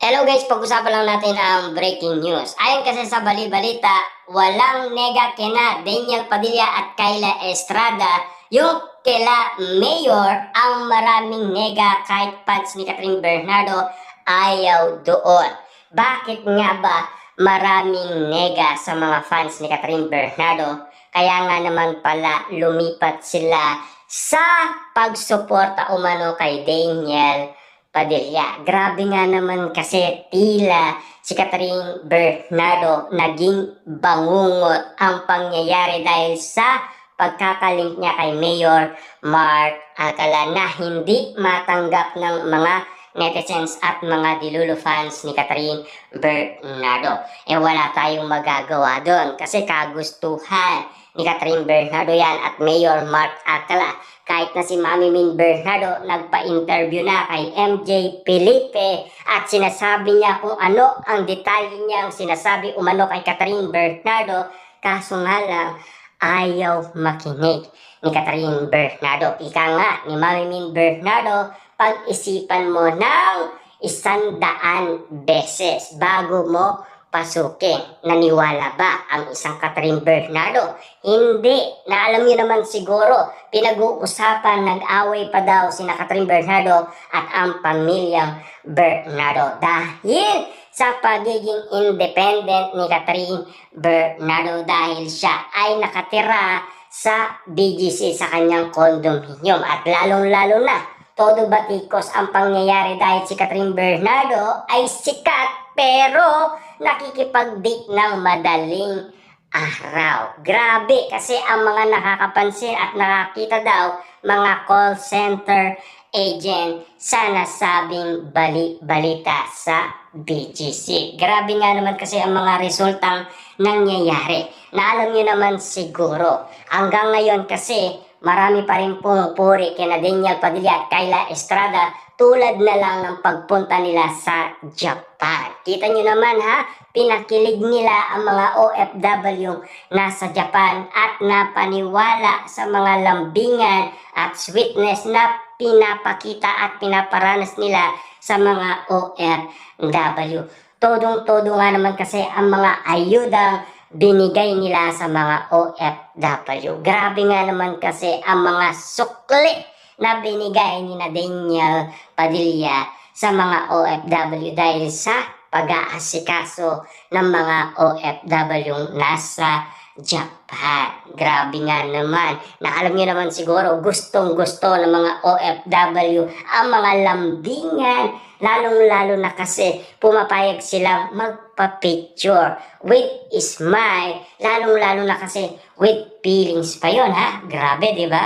Hello guys, pag-usapan lang natin ang breaking news. Ayon kasi sa bali-balita, walang nega kina Daniel Padilla at Kayla Estrada. Yung kila Mayor ang maraming nega kahit fans ni Catherine Bernardo ayaw doon. Bakit nga ba maraming nega sa mga fans ni Catherine Bernardo? Kaya nga naman pala lumipat sila sa pagsuporta umano kay Daniel Padilla. Grabe nga naman kasi tila si Catherine Bernardo naging bangungot ang pangyayari dahil sa pagkakalink niya kay Mayor Mark Alcala na hindi matanggap ng mga netizens at mga dilulu fans ni Catherine Bernardo. Wala tayong magagawa doon kasi kagustuhan ni Catherine Bernardo yan at Mayor Mark Alcala. Kahit na si Mami Min Bernardo nagpa-interview na kay MJ Felipe at sinasabi niya kung ano ang detalye niyang sinasabi umano kay Catherine Bernardo, kaso nga lang ayaw makinig ni Catherine Bernardo. Ika nga ni Mami Min Bernardo, pag-isipan mo ng 100 beses bago mo pasukin. Naniwala ba ang isang Catherine Bernardo? Hindi. Na alam niyo naman siguro, pinag-uusapan, nag-away pa daw sina Catherine Bernardo at ang pamilyang Bernardo dahil sa pagiging independent ni Catherine Bernardo dahil siya ay nakatira sa BGC sa kanyang condominium at lalong-lalo na todo batikos ang pangyayari dahil si Catherine Bernardo ay sikat pero nakikipag-date ng madaling araw. Grabe kasi ang mga nakakapansin at nakakita daw mga call center agent sa nasabing balita sa BGC. Grabe nga naman kasi ang mga resultang nangyayari. Na alam niyo naman siguro, hanggang ngayon kasi marami pa rin pumupuri kina Daniel Padilla at Kayla Estrada tulad na lang ng pagpunta nila sa Japan. Kita nyo naman ha, pinakilig nila ang mga OFW nasa Japan at napaniwala sa mga lambingan at sweetness na pinapakita at pinaparanas nila sa mga OFW. Todong-todo nga naman kasi ang mga ayudang binigay nila sa mga OFW. Grabe nga naman kasi ang mga sukli na binigay ni Daniel Padilla sa mga OFW dahil sa pag-aasikaso ng mga OFW nasa Japan. Grabe nga naman. Na alam niyo naman siguro, gustong-gusto ng mga OFW ang mga lambingan. Lalong-lalo na kasi pumapayag sila magpa-picture with smile. Lalong-lalo na kasi with feelings pa yon ha. Grabe, di ba?